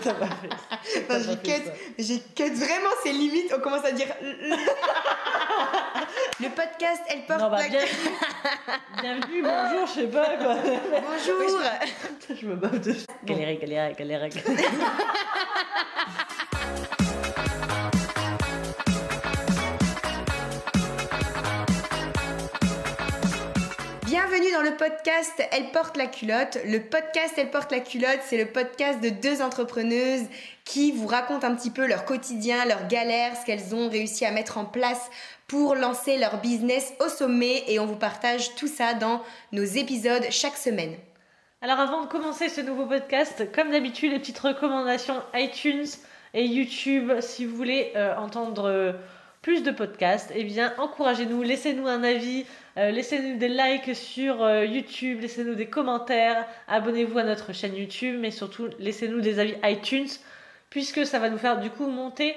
T'as pas fait ça. J'ai cut vraiment, c'est limite, on commence à dire... Le podcast, elle porte bienvenue, bonjour, je sais pas quoi. Bonjour. Je me bave de... Galère. Bienvenue dans le podcast Elle porte la culotte. Le podcast Elle porte la culotte, c'est le podcast de deux entrepreneuses qui vous racontent un petit peu leur quotidien, leurs galères, ce qu'elles ont réussi à mettre en place pour lancer leur business au sommet, et on vous partage tout ça dans nos épisodes chaque semaine. Alors avant de commencer ce nouveau podcast, comme d'habitude, les petites recommandations iTunes et YouTube. Si vous voulez entendre plus de podcasts, eh bien encouragez-nous, laissez-nous un avis, laissez-nous des likes sur YouTube, laissez-nous des commentaires, abonnez-vous à notre chaîne YouTube, mais surtout laissez-nous des avis iTunes, puisque ça va nous faire du coup monter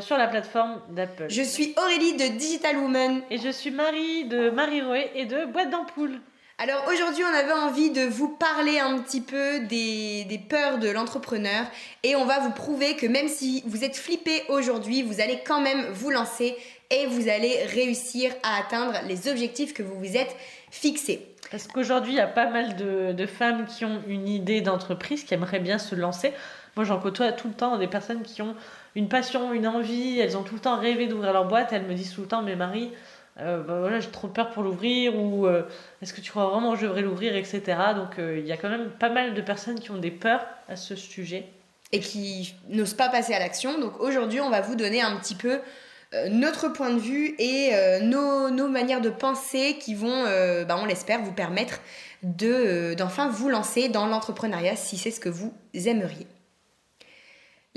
sur la plateforme d'Apple. Je suis Aurélie de Digital Woman. Et je suis Marie de Marie Roé et de Boîte d'Ampoule. Alors aujourd'hui, on avait envie de vous parler un petit peu des peurs de l'entrepreneur, et on va vous prouver que même si vous êtes flippé aujourd'hui, vous allez quand même vous lancer et vous allez réussir à atteindre les objectifs que vous vous êtes fixés. Parce qu'aujourd'hui, il y a pas mal de femmes qui ont une idée d'entreprise, qui aimeraient bien se lancer. Moi, j'en côtoie tout le temps des personnes qui ont une passion, une envie, elles ont tout le temps rêvé d'ouvrir leur boîte, elles me disent tout le temps, mais Marie... voilà, j'ai trop peur pour l'ouvrir, ou est-ce que tu crois vraiment que je devrais l'ouvrir, etc. Donc il y a quand même pas mal de personnes qui ont des peurs à ce sujet et qui n'osent pas passer à l'action. Donc aujourd'hui, on va vous donner un petit peu notre point de vue et nos manières de penser qui vont, on l'espère, vous permettre d'enfin vous lancer dans l'entrepreneuriat si c'est ce que vous aimeriez.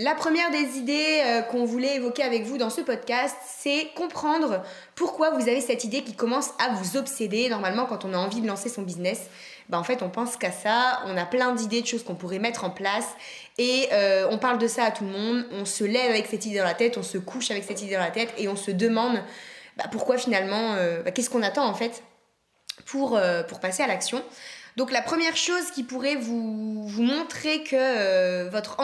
La première des idées qu'on voulait évoquer avec vous dans ce podcast, c'est comprendre pourquoi vous avez cette idée qui commence à vous obséder. Normalement, quand on a envie de lancer son business, en fait, on pense qu'à ça. On a plein d'idées, de choses qu'on pourrait mettre en place, et on parle de ça à tout le monde. On se lève avec cette idée dans la tête, on se couche avec cette idée dans la tête, et on se demande pourquoi finalement, qu'est-ce qu'on attend en fait pour passer à l'action. Donc la première chose qui pourrait vous montrer que votre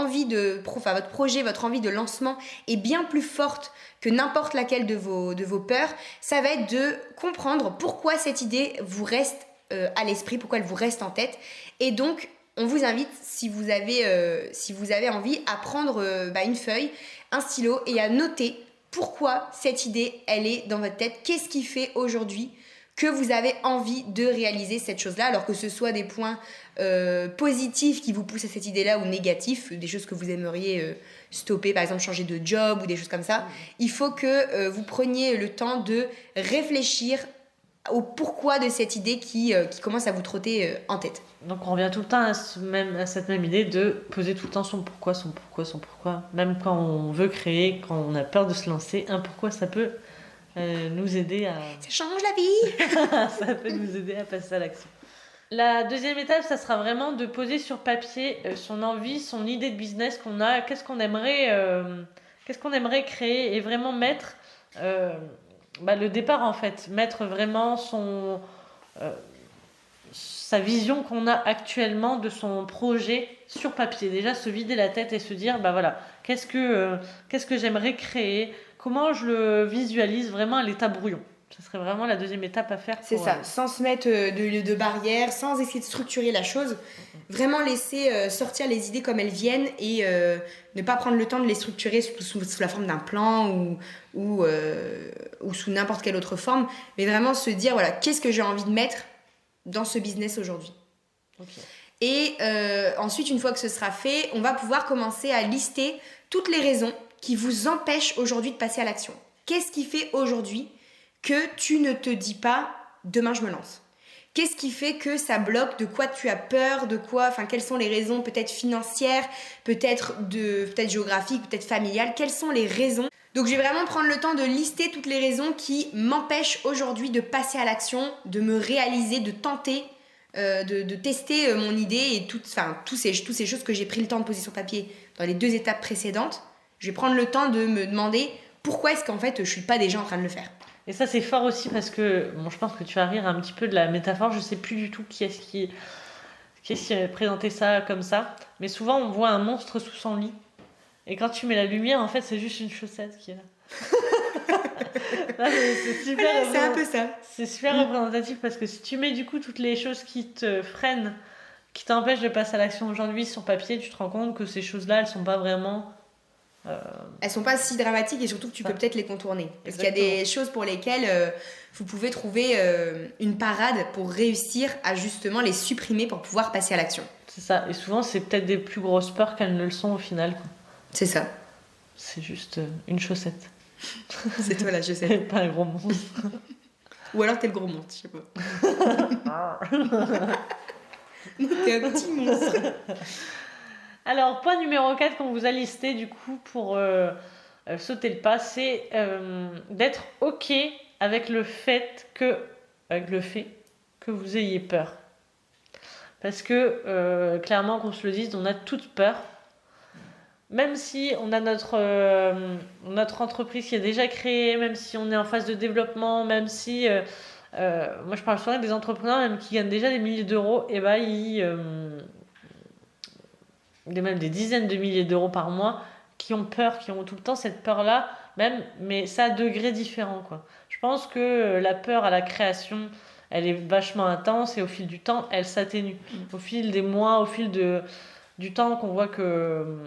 projet, votre envie de lancement est bien plus forte que n'importe laquelle de vos peurs, ça va être de comprendre pourquoi cette idée vous reste à l'esprit, pourquoi elle vous reste en tête. Et donc on vous invite, si vous avez envie, à prendre une feuille, un stylo, et à noter pourquoi cette idée elle est dans votre tête. Qu'est-ce qui fait aujourd'hui que vous avez envie de réaliser cette chose-là, alors que ce soit des points positifs qui vous poussent à cette idée-là, ou négatifs, des choses que vous aimeriez stopper, par exemple changer de job ou des choses comme ça. Il faut que vous preniez le temps de réfléchir au pourquoi de cette idée qui commence à vous trotter en tête. Donc on revient tout le temps à cette même idée de poser tout le temps son pourquoi. Même quand on veut créer, quand on a peur de se lancer, un pourquoi, ça peut... nous aider à... Ça change la vie. Ça peut nous aider à passer à l'action. La deuxième étape, ça sera vraiment de poser sur papier son envie, son idée de business qu'on a, qu'est-ce qu'on aimerait créer, et vraiment mettre le départ en fait, mettre vraiment sa vision qu'on a actuellement de son projet sur papier. Déjà se vider la tête et se dire qu'est-ce que j'aimerais créer, comment je le visualise vraiment à l'état brouillon. Ce serait vraiment la deuxième étape à faire. C'est ça, sans se mettre de barrières, sans essayer de structurer la chose. Vraiment laisser sortir les idées comme elles viennent, et ne pas prendre le temps de les structurer sous la forme d'un plan ou sous n'importe quelle autre forme. Mais vraiment se dire, qu'est-ce que j'ai envie de mettre dans ce business aujourd'hui. Okay. Et ensuite, une fois que ce sera fait, on va pouvoir commencer à lister toutes les raisons qui vous empêchent aujourd'hui de passer à l'action. Qu'est-ce qui fait aujourd'hui que tu ne te dis pas « demain je me lance » ? Qu'est-ce qui fait que ça bloque ? De quoi tu as peur ? Quelles sont les raisons, peut-être financières, peut-être géographiques, peut-être familiales ? Quelles sont les raisons ? Donc je vais vraiment prendre le temps de lister toutes les raisons qui m'empêchent aujourd'hui de passer à l'action, de me réaliser, de tenter, de tester mon idée, et toutes ces choses que j'ai pris le temps de poser sur papier dans les 2 étapes précédentes. Je vais prendre le temps de me demander pourquoi est-ce qu'en fait je suis pas déjà en train de le faire. Et ça c'est fort aussi, parce que je pense que tu vas rire un petit peu de la métaphore, je sais plus du tout qui est-ce Qu'est-ce qui avait présenté ça comme ça. Mais souvent, on voit un monstre sous son lit. Et quand tu mets la lumière, en fait, c'est juste une chaussette qui est là. Non, c'est super, Voilà, c'est un peu ça. c'est super représentatif parce que si tu mets du coup toutes les choses qui te freinent, qui t'empêchent de passer à l'action aujourd'hui sur papier, tu te rends compte que ces choses-là, elles sont pas vraiment... Elles sont pas si dramatiques et surtout que tu peux peut-être les contourner. Parce qu'il y a des choses pour lesquelles vous pouvez trouver une parade pour réussir à justement les supprimer pour pouvoir passer à l'action. C'est ça. Et souvent, c'est peut-être des plus grosses peurs qu'elles ne le sont au final, quoi. C'est ça. C'est juste une chaussette. C'est toi la chaussette. Pas un gros monstre. Ou alors t'es le gros monstre, je sais pas. T'es un petit monstre. Alors, point numéro 4 qu'on vous a listé du coup pour sauter le pas, c'est d'être OK avec le fait que vous ayez peur. Parce que clairement, qu'on se le dise, on a toute peur. Même si on a notre entreprise qui est déjà créée, même si on est en phase de développement, même si... moi, je parle souvent des entrepreneurs même qui gagnent déjà des milliers d'euros, et bah, même des dizaines de milliers d'euros par mois, qui ont peur, qui ont tout le temps cette peur-là, même, mais ça à degrés différents, quoi. Je pense que la peur à la création, elle est vachement intense et au fil du temps, elle s'atténue. Au fil des mois, au fil du temps qu'on voit que,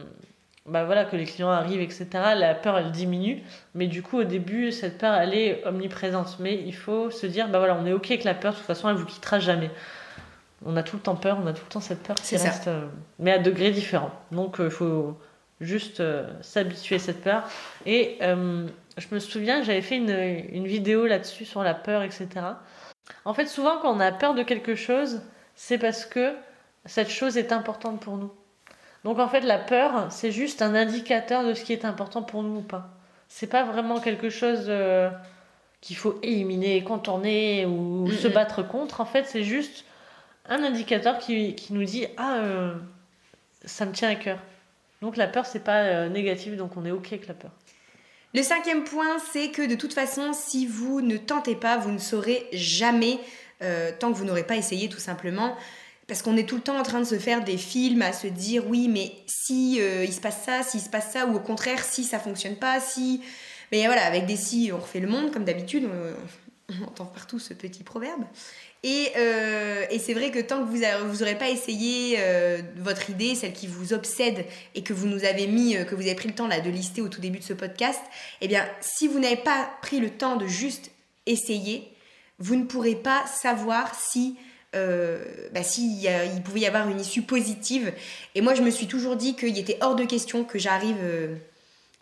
bah voilà, que les clients arrivent, etc., la peur, elle diminue. Mais du coup, au début, cette peur, elle est omniprésente. Mais il faut se dire, bah voilà, on est OK avec la peur, de toute façon, elle vous quittera jamais. On a tout le temps peur, on a tout le temps cette peur qui reste, mais à degrés différents. Donc, il faut juste s'habituer à cette peur. Et je me souviens, j'avais fait une vidéo là-dessus sur la peur, etc. En fait, souvent, quand on a peur de quelque chose, c'est parce que cette chose est importante pour nous. Donc, en fait, la peur, c'est juste un indicateur de ce qui est important pour nous ou pas. C'est pas vraiment quelque chose qu'il faut éliminer, contourner ou se battre contre. En fait, c'est juste un indicateur qui nous dit ça me tient à cœur. Donc la peur, c'est pas négatif, donc on est OK avec la peur. Le 5e point, c'est que de toute façon, si vous ne tentez pas, vous ne saurez jamais tant que vous n'aurez pas essayé, tout simplement. Parce qu'on est tout le temps en train de se faire des films, à se dire oui, mais si il se passe ça, s'il se passe ça, ou au contraire, si ça fonctionne pas, si... Mais voilà, avec des si, on refait le monde, comme d'habitude, on entend partout ce petit proverbe. Et c'est vrai que tant que vous n'aurez pas essayé votre idée, celle qui vous obsède et que vous nous avez que vous avez pris le temps là, de lister au tout début de ce podcast, eh bien, si vous n'avez pas pris le temps de juste essayer, vous ne pourrez pas savoir si il pouvait y avoir une issue positive. Et moi, je me suis toujours dit qu'il était hors de question que j'arrive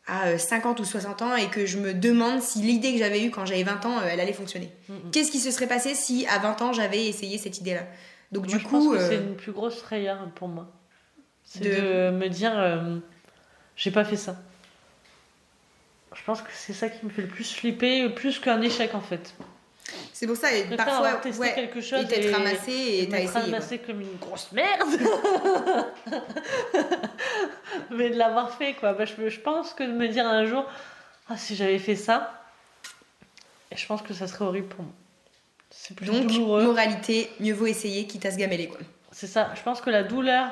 à 50 ou 60 ans et que je me demande si l'idée que j'avais eue quand j'avais 20 ans, elle allait fonctionner. Qu'est-ce qui se serait passé si à 20 ans j'avais essayé cette idée-là? Donc moi, je pense que c'est une plus grosse frayeur pour moi. C'est de me dire j'ai pas fait ça. Je pense que c'est ça qui me fait le plus flipper, plus qu'un échec en fait. C'est pour ça, et parfois, tester quelque chose et t'être ramassé et t'as essayé. Ramassé comme une grosse merde. Mais de l'avoir fait, quoi. Bah, je pense que de me dire un jour, si j'avais fait ça, je pense que ça serait horrible pour moi. C'est plus donc, douloureux. Moralité, mieux vaut essayer quitte à se gameler, quoi. C'est ça. Je pense que la douleur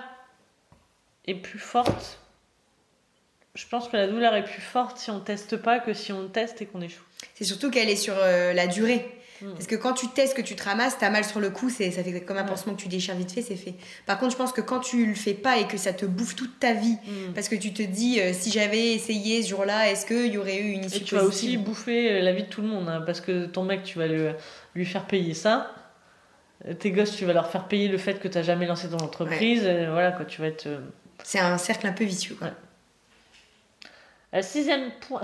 est plus forte. Je pense que la douleur est plus forte si on teste pas que si on teste et qu'on échoue. C'est surtout qu'elle est sur la durée. Parce que quand tu testes, que tu te ramasses, t'as mal sur le coup, ça fait comme un pansement que tu déchires vite fait, c'est fait. Par contre, je pense que quand tu le fais pas et que ça te bouffe toute ta vie, parce que tu te dis, si j'avais essayé ce jour-là, est-ce qu'il y aurait eu une issue positive ? Et tu vas aussi bouffer la vie de tout le monde, hein, parce que ton mec, tu vas lui faire payer ça. Tes gosses, tu vas leur faire payer le fait que t'as jamais lancé ton entreprise. Voilà, quoi, tu vas être... C'est un cercle un peu vicieux, quoi. Ouais. Le 6e point.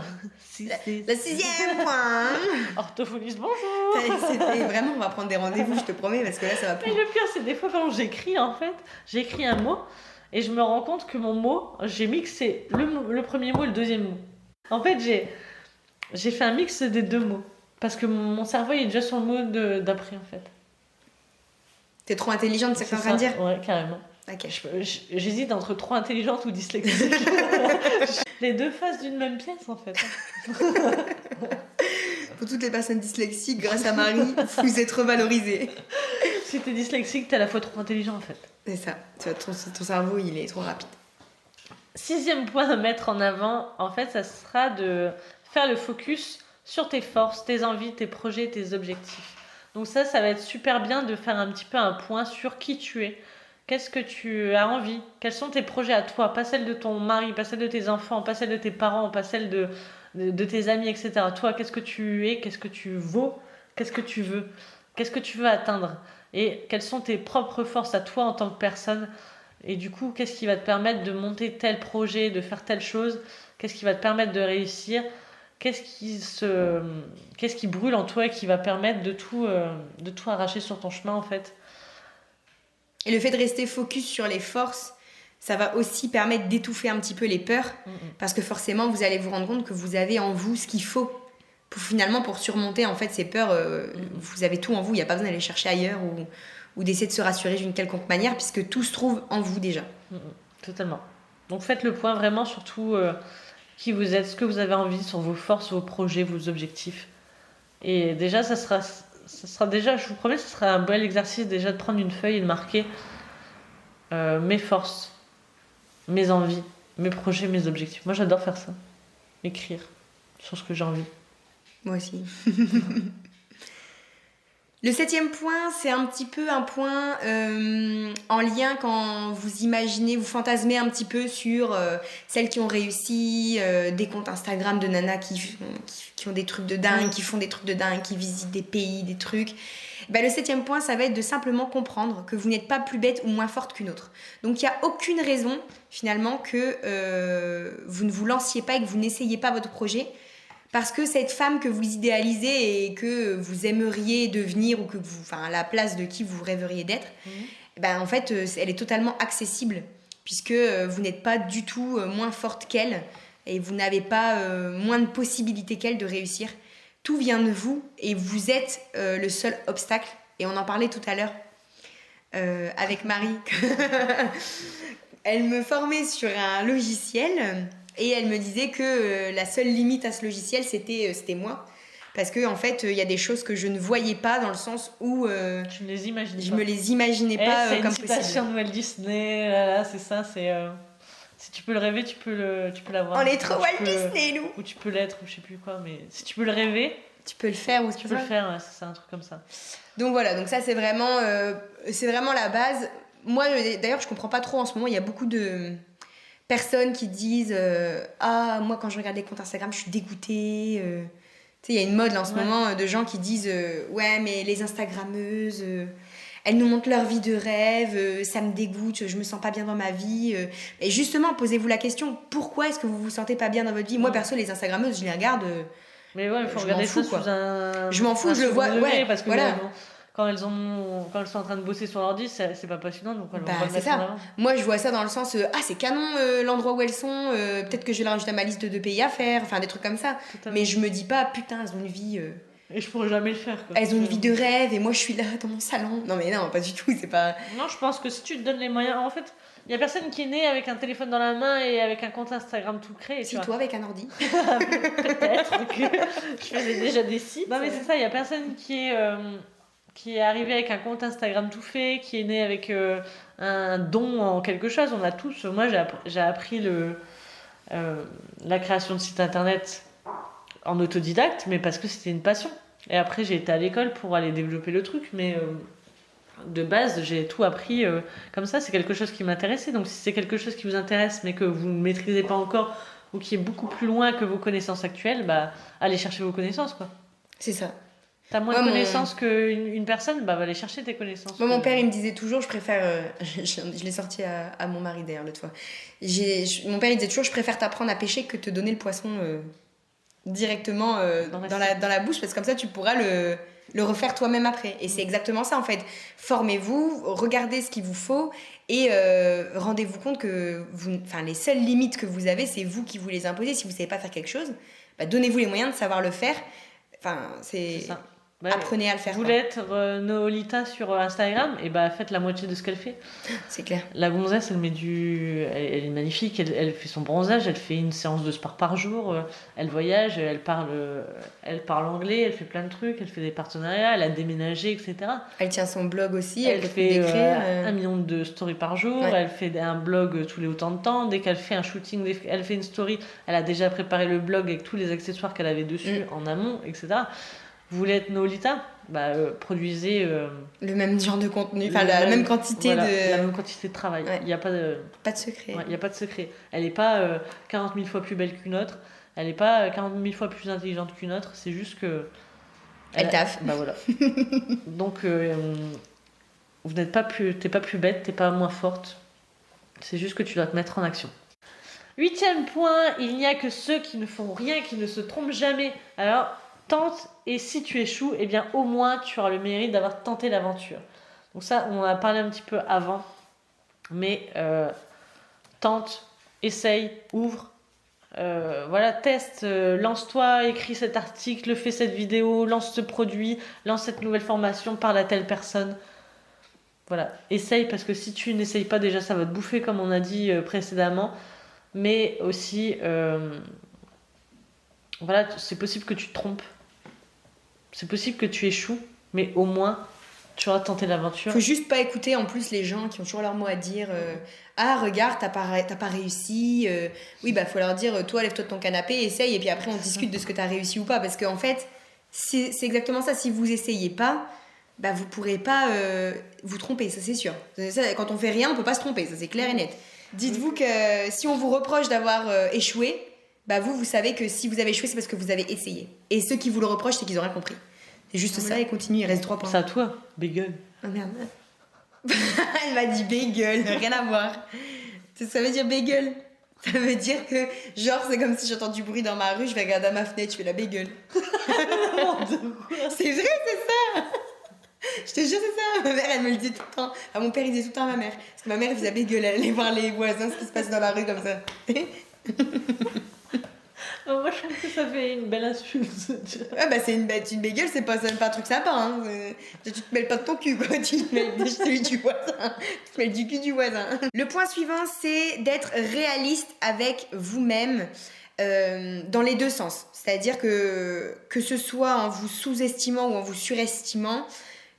Le 6e point. Orthophoniste, bonjour. Vraiment, on va prendre des rendez-vous, je te promets, parce que là, ça va plus. Mais le pire, c'est des fois quand j'écris, en fait, j'écris un mot et je me rends compte que mon mot, j'ai mixé le premier mot et le deuxième mot. En fait, j'ai fait un mix des deux mots. Parce que mon cerveau il est déjà sur le mot d'après, en fait. T'es trop intelligente, c'est ce que t'es en train de dire ? Ouais, carrément. Okay. J'hésite entre trop intelligente ou dyslexique. Les deux faces d'une même pièce, en fait. Pour toutes les personnes dyslexiques, grâce à Marie, vous êtes revalorisées. Si t'es dyslexique, t'es à la fois trop intelligent en fait. C'est ça. Ton cerveau, il est trop rapide. 6e point à mettre en avant, en fait, ça sera de faire le focus sur tes forces, tes envies, tes projets, tes objectifs. Donc ça va être super bien de faire un petit peu un point sur qui tu es. Qu'est-ce que tu as envie? Quels sont tes projets à toi? Pas celles de ton mari, pas celles de tes enfants, pas celles de tes parents, pas celles de tes amis, etc. Toi, qu'est-ce que tu es? Qu'est-ce que tu vaux? Qu'est-ce que tu veux? Qu'est-ce que tu veux atteindre? Et quelles sont tes propres forces à toi en tant que personne? Et du coup, qu'est-ce qui va te permettre de monter tel projet, de faire telle chose? Qu'est-ce qui va te permettre de réussir? Qu'est-ce qui brûle en toi et qui va permettre de tout arracher sur ton chemin en fait? Et le fait de rester focus sur les forces, ça va aussi permettre d'étouffer un petit peu les peurs. Parce que forcément, vous allez vous rendre compte que vous avez en vous ce qu'il faut. Pour surmonter en fait ces peurs, vous avez tout en vous. Il n'y a pas besoin d'aller chercher ailleurs ou d'essayer de se rassurer d'une quelconque manière, puisque tout se trouve en vous déjà. Totalement. Donc faites le point vraiment sur tout qui vous êtes, ce que vous avez envie, sur vos forces, vos projets, vos objectifs. Et déjà, ça sera déjà, je vous promets, ce sera un bel exercice déjà de prendre une feuille et de marquer mes forces, mes envies, mes projets, mes objectifs. Moi, j'adore faire ça. Écrire sur ce que j'ai envie. Moi aussi. Le 7e point, c'est un petit peu un point en lien quand vous imaginez, vous fantasmez un petit peu sur celles qui ont réussi, des comptes Instagram de nanas qui ont des trucs de dingue, qui font des trucs de dingue, qui visitent des pays, des trucs. Ben, le 7e point, ça va être de simplement comprendre que vous n'êtes pas plus bête ou moins forte qu'une autre. Donc il n'y a aucune raison finalement que vous ne vous lanciez pas et que vous n'essayiez pas votre projet. Parce que cette femme que vous idéalisez et que vous aimeriez devenir ou à la place de qui vous rêveriez d'être, ben en fait, elle est totalement accessible puisque vous n'êtes pas du tout moins forte qu'elle et vous n'avez pas moins de possibilités qu'elle de réussir. Tout vient de vous et vous êtes le seul obstacle. Et on en parlait tout à l'heure avec Marie. Elle me formait sur un logiciel. Et elle me disait que la seule limite à ce logiciel, c'était moi. Parce qu'en fait, il y a des choses que je ne voyais pas dans le sens où tu ne les imagines je pas. me les imaginais pas comme possible. C'est une citation de Walt Disney, là, c'est ça, c'est... si tu peux le rêver, tu peux l'avoir. On est trop Walt Disney, nous. Ou tu peux l'être, ou je sais plus quoi, mais si tu peux le rêver... Tu peux le faire ou tu peux le faire, ouais, c'est un truc comme ça. Donc voilà, donc ça c'est vraiment la base. Moi, d'ailleurs, je comprends pas trop en ce moment, il y a beaucoup de... personnes qui disent moi quand je regarde les comptes Instagram je suis dégoûtée, tu sais il y a une mode là en ce moment de gens qui disent ouais mais les Instagrammeuses elles nous montrent leur vie de rêve, ça me dégoûte, je me sens pas bien dans ma vie, et justement posez-vous la question, pourquoi est-ce que vous vous sentez pas bien dans votre vie? Moi perso les Instagrammeuses je les regarde, mais ouais il faut regarder ça sous un... je m'en fous, je le vois parce que voilà. Quand elles sont en train de bosser sur l'ordi, c'est pas passionnant, donc elles vont pas le mettre en avant. Moi, je vois ça dans le sens c'est canon l'endroit où elles sont, peut-être que je vais la rajouter à ma liste de pays à faire, enfin des trucs comme ça. Totalement. Mais je me dis pas, putain, elles ont une vie. Et je pourrais jamais le faire, quoi. Elles ont une vie de rêve et moi je suis là dans mon salon. Non, mais non, pas du tout, c'est pas. Non, je pense que si tu te donnes les moyens. En fait, il y a personne qui est né avec un téléphone dans la main et avec un compte Instagram tout créé. Si, toi avec un ordi. Peut-être que je faisais déjà des sites. Non, mais c'est ça, il y a personne qui est arrivé avec un compte Instagram tout fait, qui est né avec un don en quelque chose. On a tous... Moi, j'ai appris la création de sites internet en autodidacte, mais parce que c'était une passion. Et après, j'ai été à l'école pour aller développer le truc, mais de base, j'ai tout appris comme ça. C'est quelque chose qui m'intéressait. Donc, si c'est quelque chose qui vous intéresse, mais que vous ne maîtrisez pas encore, ou qui est beaucoup plus loin que vos connaissances actuelles, bah, allez chercher vos connaissances, quoi. C'est ça. T'as moins de connaissances qu'une personne, bah va aller chercher tes connaissances. Moi, mon père, il me disait toujours, je préfère... je l'ai sorti à mon mari, d'ailleurs, l'autre fois. Mon père, il disait toujours, je préfère t'apprendre à pêcher que te donner le poisson directement dans la bouche, parce que comme ça, tu pourras le refaire toi-même après. Et c'est exactement ça, en fait. Formez-vous, regardez ce qu'il vous faut, et rendez-vous compte que les seules limites que vous avez, c'est vous qui vous les imposez. Si vous ne savez pas faire quelque chose, bah, donnez-vous les moyens de savoir le faire. Enfin, c'est ça. Apprenez à le faire. Vous voulez être Nolita sur Instagram, et faites la moitié de ce qu'elle fait. C'est clair. La gonzesse, elle est magnifique, elle fait son bronzage, elle fait une séance de sport par jour, elle voyage, elle parle anglais, elle fait plein de trucs, elle fait des partenariats, elle a déménagé, etc. Elle tient son blog aussi, elle fait d'écrire. 1 million de stories par jour, elle fait un blog tous les autant de temps, dès qu'elle fait un shooting, elle fait une story, elle a déjà préparé le blog avec tous les accessoires qu'elle avait dessus en amont, etc. Vous voulez être Nolita, produisez le même genre de contenu, la même quantité la même quantité de travail. Il n'y a pas de secret. Il n'y a pas de secret. Elle n'est pas 40 000 fois plus belle qu'une autre. Elle n'est pas 40 000 fois plus intelligente qu'une autre. C'est juste que elle taffe. Voilà. Donc vous n'êtes pas plus, t'es pas plus bête, t'es pas moins forte. C'est juste que tu dois te mettre en action. 8e point, il n'y a que ceux qui ne font rien, qui ne se trompent jamais. Alors tente, et si tu échoues, au moins tu auras le mérite d'avoir tenté l'aventure. Donc ça, on en a parlé un petit peu avant, mais tente, essaye, ouvre, teste, lance-toi, écris cet article, fais cette vidéo, lance ce produit, lance cette nouvelle formation, parle à telle personne. Voilà, essaye, parce que si tu n'essayes pas, déjà ça va te bouffer comme on a dit précédemment, mais aussi c'est possible que tu te trompes. C'est possible que tu échoues, mais au moins, tu auras tenté l'aventure. Faut juste pas écouter en plus les gens qui ont toujours leur mot à dire. Regarde, t'as pas réussi. Faut leur dire, toi, lève-toi de ton canapé, essaye, et puis après, on discute de ce que t'as réussi ou pas. Parce qu'en fait, c'est exactement ça. Si vous essayez pas, vous pourrez pas vous tromper, ça c'est sûr. Ça, quand on fait rien, on peut pas se tromper, ça c'est clair et net. Dites-vous que si on vous reproche d'avoir échoué, vous savez que si vous avez échoué, c'est parce que vous avez essayé. Et ceux qui vous le reprochent, c'est qu'ils ont rien compris. C'est juste ça, et continue, il reste 3 points. C'est à toi, bagel. Oh merde. Elle m'a dit bagel, rien à voir. Ça veut dire bagel. Ça veut dire que, genre, c'est comme si j'entends du bruit dans ma rue, je vais regarder à ma fenêtre, je fais la bagel. C'est vrai, c'est ça. Je te jure, c'est ça. Ma mère, elle me le dit tout le temps. Mon père, il disait tout le temps à ma mère. Parce que ma mère, elle faisait la bagel, elle allait voir les voisins, ce qui se passe dans la rue, comme ça. Moi, je trouve que ça fait une belle insulte. C'est une bagel, c'est pas un truc sympa. Hein. Tu te mêles pas de ton cul, quoi. Tu te mêles de celui du voisin. Tu te mêles du cul du voisin. Le point suivant, c'est d'être réaliste avec vous-même dans les deux sens. C'est-à-dire que ce soit en vous sous-estimant ou en vous surestimant,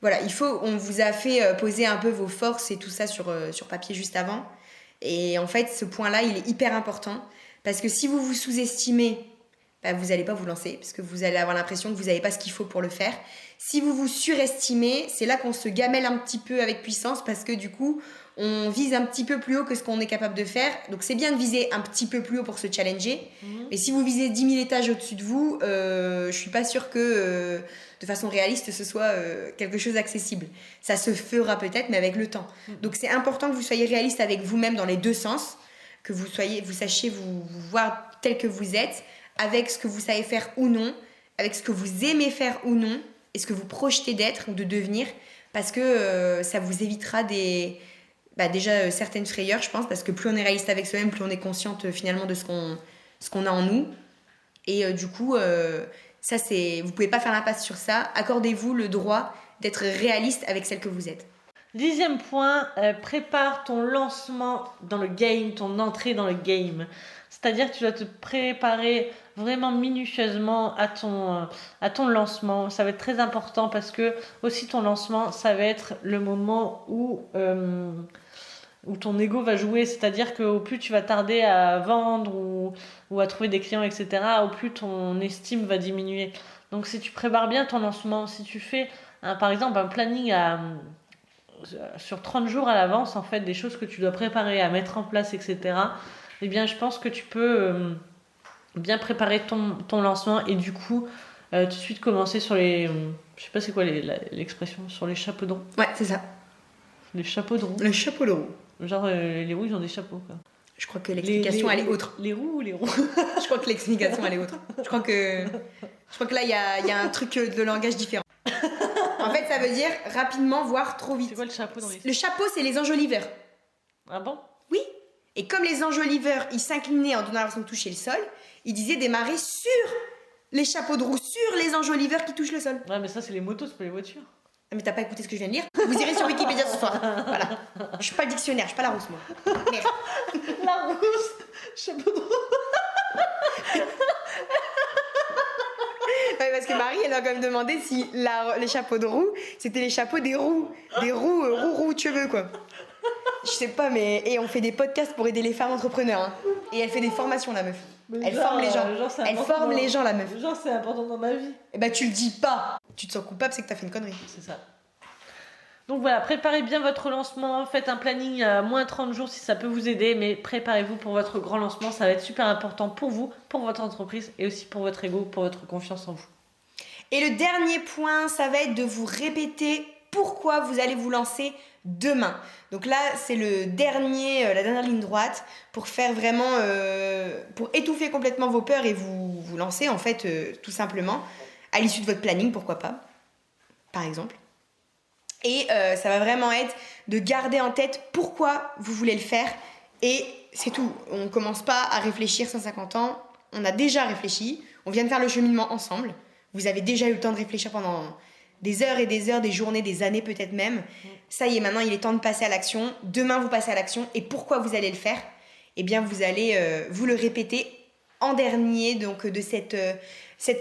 on vous a fait poser un peu vos forces et tout ça sur papier juste avant. Et en fait, ce point-là, il est hyper important. Parce que si vous vous sous-estimez, vous n'allez pas vous lancer, parce que vous allez avoir l'impression que vous n'avez pas ce qu'il faut pour le faire. Si vous vous surestimez, c'est là qu'on se gamelle un petit peu avec puissance, parce que du coup, on vise un petit peu plus haut que ce qu'on est capable de faire. Donc c'est bien de viser un petit peu plus haut pour se challenger. Mais si vous visez 10 000 étages au-dessus de vous, je ne suis pas sûre que de façon réaliste, ce soit quelque chose d'accessible. Ça se fera peut-être, mais avec le temps. Donc c'est important que vous soyez réaliste avec vous-même dans les deux sens, que vous sachiez vous voir tel que vous êtes, avec ce que vous savez faire ou non, avec ce que vous aimez faire ou non, et ce que vous projetez d'être ou de devenir, parce que ça vous évitera déjà certaines frayeurs, je pense, parce que plus on est réaliste avec soi-même, plus on est consciente finalement de ce qu'on a en nous. Et du coup, vous pouvez pas faire l'impasse sur ça. Accordez-vous le droit d'être réaliste avec celle que vous êtes. 10e point, prépare ton lancement dans le game, ton entrée dans le game. C'est-à-dire que tu dois te préparer vraiment minutieusement à ton lancement. Ça va être très important parce que aussi ton lancement, ça va être le moment où ton ego va jouer. C'est-à-dire qu'au plus tu vas tarder à vendre ou à trouver des clients, etc., au plus ton estime va diminuer. Donc si tu prépares bien ton lancement, si tu fais par exemple un planning sur 30 jours à l'avance, en fait, des choses que tu dois préparer, à mettre en place, etc., je pense que tu peux bien préparer ton lancement et du coup, tout de suite commencer sur les... je sais pas c'est quoi l'expression, sur les chapeaux de roue. Ouais, c'est ça. Les chapeaux de roue. Les chapeaux de roue. Genre, les roues, ils ont des chapeaux, quoi. Je crois que l'explication, elle est autre. Les roues ou les roues? Je crois que l'explication, elle est autre. Je crois que là, il y a un truc de langage différent. En fait, ça veut dire rapidement, voire trop vite. C'est quoi le chapeau dans les... Le chapeau, c'est les enjoliveurs. Ah bon? Oui. Et comme les enjoliveurs, ils s'inclinaient en donnant l'impression de toucher le sol, ils disaient démarrer sur les chapeaux de roue sur les enjoliveurs qui touchent le sol. Ouais, mais ça, c'est les motos, c'est pas les voitures. Mais t'as pas écouté ce que je viens de lire? Vous irez sur Wikipédia ce soir. Voilà. Je suis pas le dictionnaire, je suis pas la rousse, moi. Merde. La rousse, chapeau de roue. Ouais, parce que Marie, elle a quand même demandé si les chapeaux de roue, c'était les chapeaux des roues. Des roues, cheveux, quoi. Je sais pas, mais. Et on fait des podcasts pour aider les femmes entrepreneurs. Hein. Et elle fait des formations, la meuf. Elle forme les gens. Elle forme les gens, la meuf. Genre, c'est important dans ma vie. Et bah, tu le dis pas. Tu te sens coupable, c'est que t'as fait une connerie. C'est ça. Donc voilà, préparez bien votre lancement, faites un planning à moins 30 jours si ça peut vous aider, mais préparez-vous pour votre grand lancement, ça va être super important pour vous, pour votre entreprise et aussi pour votre ego, pour votre confiance en vous. Et le dernier point, ça va être de vous répéter pourquoi vous allez vous lancer demain. Donc là, c'est la dernière ligne droite pour faire vraiment, pour étouffer complètement vos peurs et vous lancer en fait tout simplement à l'issue de votre planning, pourquoi pas, par exemple. Et ça va vraiment être de garder en tête pourquoi vous voulez le faire et c'est tout. On ne commence pas à réfléchir 150 ans, on a déjà réfléchi, on vient de faire le cheminement ensemble, vous avez déjà eu le temps de réfléchir pendant des heures et des heures, des journées, des années peut-être même. Ça y est, maintenant il est temps de passer à l'action. Demain vous passez à l'action et pourquoi vous allez le faire? Eh bien vous allez vous le répéter en dernier donc de cette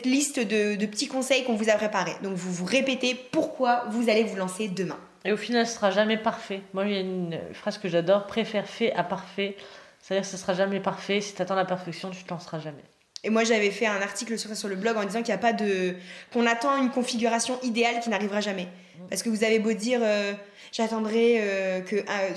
liste de petits conseils qu'on vous a préparés. Donc vous vous répétez pourquoi vous allez vous lancer demain. Et au final, ce sera jamais parfait. Moi, il y a une phrase que j'adore, préfère fait à parfait. C'est-à-dire que ce sera jamais parfait. Si tu attends la perfection, tu te lanceras jamais. Et moi, j'avais fait un article sur ça sur le blog en disant qu'il n'y a pas qu'on attend une configuration idéale qui n'arrivera jamais. Parce que vous avez beau dire j'attendrai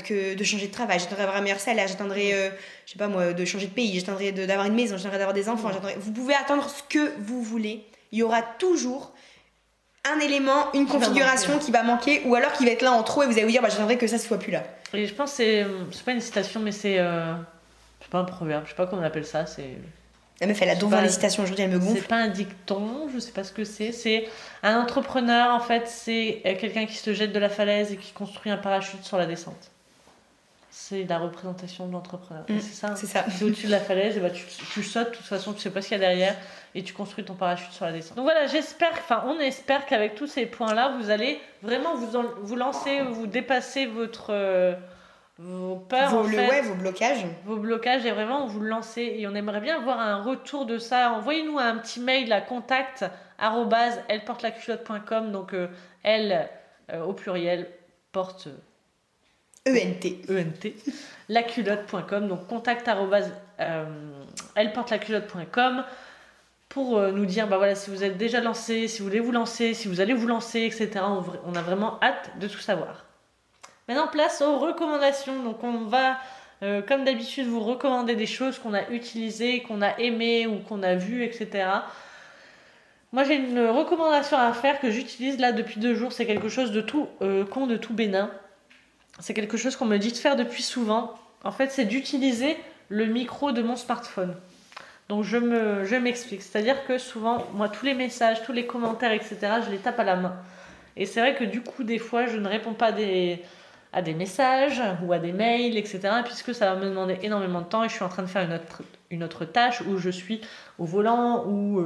que de changer de travail, j'attendrai d'avoir un meilleur salaire, j'attendrai je sais pas moi de changer de pays, j'attendrai d'avoir une maison, j'attendrai d'avoir des enfants, vous pouvez attendre ce que vous voulez. Il y aura toujours un élément, une configuration qui va manquer ou alors qui va être là en trop et vous allez vous dire j'attendrai que ça soit plus là. Et je pense que c'est pas une citation mais c'est pas un proverbe, je sais pas comment on appelle ça, c'est... La meuf, elle a devant les citations aujourd'hui, elle me gonfle. C'est pas un dicton, je sais pas ce que c'est. C'est un entrepreneur, en fait, c'est quelqu'un qui se jette de la falaise et qui construit un parachute sur la descente. C'est la représentation de l'entrepreneur. C'est ça. Hein. C'est ça. C'est au-dessus de la falaise, et bah tu sautes, de toute façon, tu sais pas ce qu'il y a derrière, et tu construis ton parachute sur la descente. Donc voilà, on espère qu'avec tous ces points-là, vous allez vraiment vous lancer, vous dépasser vos peurs, vos blocages. Vos blocages, et vraiment vous le lancez. Et on aimerait bien avoir un retour de ça. Envoyez-nous un petit mail à contact@elleportelaculotte.com. Donc elle au pluriel porte ENT laculotte.com. Donc contact@elleportelaculotte.com pour nous dire voilà, si vous êtes déjà lancé, si vous voulez vous lancer, si vous allez vous lancer, etc. On a vraiment hâte de tout savoir. Maintenant, place aux recommandations. Donc, on va, comme d'habitude, vous recommander des choses qu'on a utilisées, qu'on a aimées ou qu'on a vues, etc. Moi, j'ai une recommandation à faire que j'utilise là depuis 2 jours. C'est quelque chose de tout con, de tout bénin. C'est quelque chose qu'on me dit de faire depuis souvent. En fait, c'est d'utiliser le micro de mon smartphone. Donc, je m'explique. C'est-à-dire que souvent, moi, tous les messages, tous les commentaires, etc., je les tape à la main. Et c'est vrai que du coup, des fois, je ne réponds pas à des messages ou à des mails, etc. puisque ça va me demander énormément de temps et je suis en train de faire une autre tâche où je suis au volant ou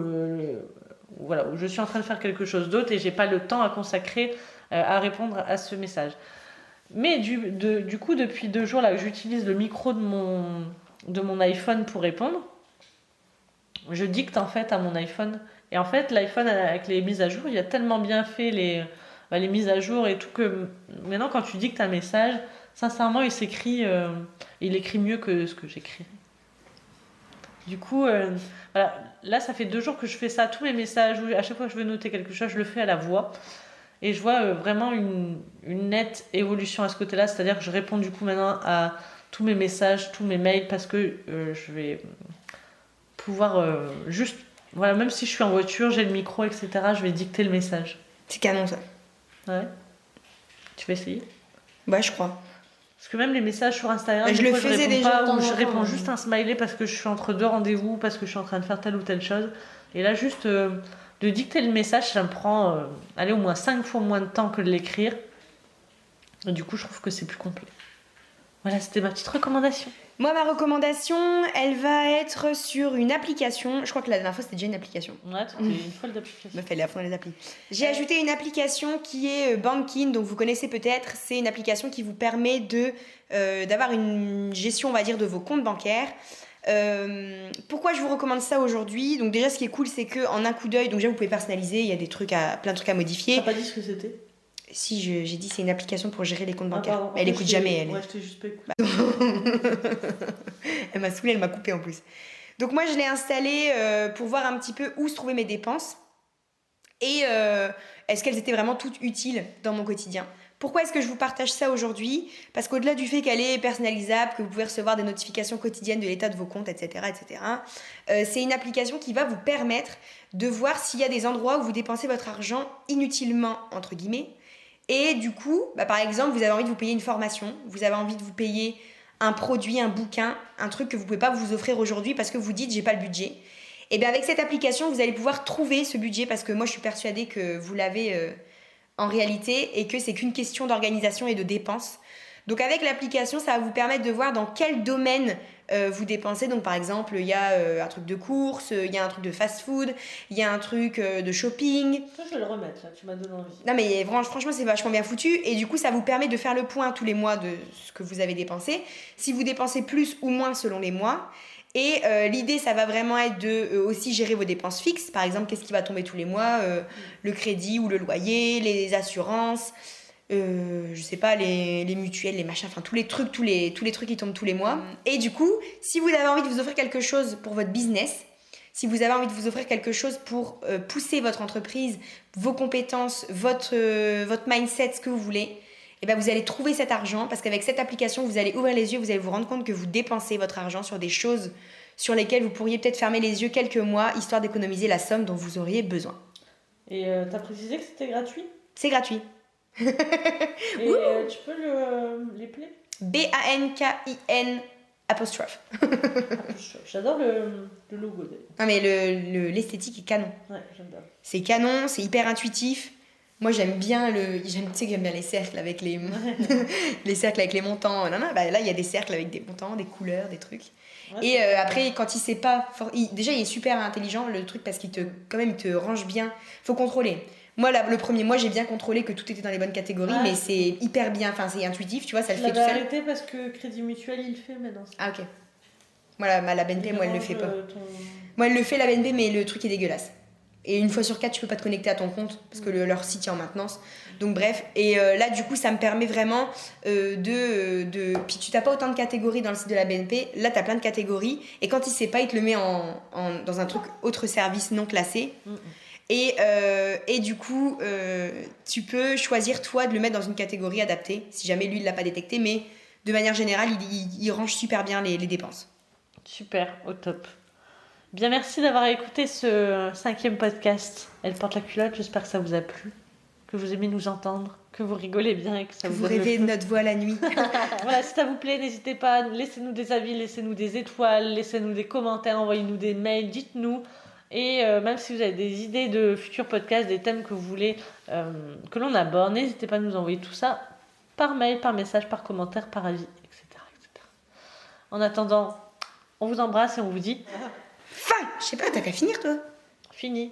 où je suis en train de faire quelque chose d'autre et j'ai pas le temps à consacrer à répondre à ce message. Mais du coup, depuis 2 jours, là, j'utilise le micro de mon iPhone pour répondre. Je dicte en fait à mon iPhone. Et en fait, l'iPhone, avec les mises à jour, il a tellement bien fait les mises à jour et tout que maintenant, quand tu dictes un message, sincèrement, il écrit mieux que ce que j'écris. Du coup, voilà. Là, ça fait 2 jours que je fais ça. Tous mes messages, à chaque fois que je veux noter quelque chose, je le fais à la voix. Et je vois vraiment une nette évolution à ce côté-là. C'est-à-dire que je réponds du coup maintenant à tous mes messages, tous mes mails, parce que je vais pouvoir juste... Voilà, même si je suis en voiture, j'ai le micro, etc., je vais dicter le message. C'est canon, ça. Ouais. Tu vas essayer? Ouais, je crois. Parce que même les messages sur Instagram, je le faisais déjà pas, ou je réponds juste un smiley parce que je suis entre 2 rendez-vous, parce que je suis en train de faire telle ou telle chose. Et là, juste de dicter le message, ça me prend au moins 5 fois moins de temps que de l'écrire. Et du coup, je trouve que c'est plus complet. Voilà, c'était ma petite recommandation. Moi, ma recommandation, elle va être sur une application. Je crois que la dernière fois, c'était déjà une application. Ouais, c'était une folle d'application. Me fait la fond les applis. J'ai ajouté une application qui est Bankin, donc vous connaissez peut-être. C'est une application qui vous permet d'avoir une gestion, on va dire, de vos comptes bancaires. Pourquoi je vous recommande ça aujourd'hui? Donc déjà, ce qui est cool, c'est que en un coup d'œil, donc déjà vous pouvez personnaliser. Il y a plein de trucs à modifier. T'as pas dit ce que c'était? Si, j'ai dit c'est une application pour gérer les comptes bancaires. Pardon. Elle écoute jamais, elle. Ouais, je t'ai juste pas écouté. Elle m'a saoulée, elle m'a coupé en plus. Donc moi, je l'ai installée pour voir un petit peu où se trouvaient mes dépenses et est-ce qu'elles étaient vraiment toutes utiles dans mon quotidien. Pourquoi est-ce que je vous partage ça aujourd'hui? Parce qu'au-delà du fait qu'elle est personnalisable, que vous pouvez recevoir des notifications quotidiennes de l'état de vos comptes, etc., c'est une application qui va vous permettre de voir s'il y a des endroits où vous dépensez votre argent inutilement, entre guillemets. Et du coup, par exemple, vous avez envie de vous payer une formation, vous avez envie de vous payer un produit, un bouquin, un truc que vous ne pouvez pas vous offrir aujourd'hui parce que vous dites j'ai pas le budget. Et bien avec cette application, vous allez pouvoir trouver ce budget parce que moi je suis persuadée que vous l'avez en réalité et que c'est qu'une question d'organisation et de dépenses. Donc avec l'application, ça va vous permettre de voir dans quel domaine vous dépensez. Donc par exemple, il y a un truc de course, il y a un truc de fast-food, il y a un truc de shopping. Toi, je vais le remettre là, tu m'as donné envie. Non mais franchement, c'est vachement bien foutu. Et du coup, ça vous permet de faire le point tous les mois de ce que vous avez dépensé. Si vous dépensez plus ou moins selon les mois. Et l'idée, ça va vraiment être de aussi gérer vos dépenses fixes. Par exemple, qu'est-ce qui va tomber tous les mois, le crédit ou le loyer, les assurances, je sais pas, les mutuelles, les machins, enfin tous les trucs qui tombent tous les mois. Et du coup, si vous avez envie de vous offrir quelque chose pour votre business, si vous avez envie de vous offrir quelque chose pour pousser votre entreprise, vos compétences, votre mindset, ce que vous voulez, et ben vous allez trouver cet argent parce qu'avec cette application, vous allez ouvrir les yeux, vous allez vous rendre compte que vous dépensez votre argent sur des choses sur lesquelles vous pourriez peut-être fermer les yeux quelques mois, histoire d'économiser la somme dont vous auriez besoin. Et t'as précisé que c'était gratuit? C'est gratuit. Et tu peux les player? BANKIN apostrophe. J'adore le logo. Non mais l'esthétique est canon. Ouais, j'adore. C'est canon, c'est hyper intuitif. Moi j'aime bien tu sais que j'aime bien les cercles avec les les cercles avec les montants. Non, là il y a des cercles avec des montants, des couleurs, des trucs. Ouais, et après quand il sait pas, déjà il est super intelligent le truc parce qu'il te range bien. Faut contrôler. Moi le premier mois j'ai bien contrôlé que tout était dans les bonnes catégories, mais c'est hyper bien, enfin c'est intuitif, tu vois, ça le fait tout seul. Je l'avais arrêté parce que Crédit Mutuel il le fait maintenant. Ah ok. Voilà, la BNP moi elle le fait pas. Moi elle le fait la BNP mais le truc est dégueulasse. Et une fois sur 4, tu peux pas te connecter à ton compte parce que leur site est en maintenance. Donc bref, et là du coup ça me permet vraiment Puis tu n'as pas autant de catégories dans le site de la BNP, là tu as plein de catégories et quand il sait pas, il te le met dans un truc autre service non classé. Et du coup, tu peux choisir toi de le mettre dans une catégorie adaptée si jamais lui il l'a pas détecté, mais de manière générale il range super bien les dépenses. Super, au top. Bien, merci d'avoir écouté ce 5e podcast. Elle porte la culotte, j'espère que ça vous a plu, que vous aimez nous entendre, que vous rigolez bien et que ça vous rêvez de notre voix la nuit. Voilà, si ça vous plaît, n'hésitez pas, laissez-nous des avis, laissez-nous des étoiles, laissez-nous des commentaires, envoyez-nous des mails, dites-nous. Et même si vous avez des idées de futurs podcasts, des thèmes que vous voulez que l'on aborde, n'hésitez pas à nous envoyer tout ça par mail, par message, par commentaire, par avis, etc. En attendant, on vous embrasse et on vous dit... Fin. Je sais pas, t'as qu'à finir toi. Fini.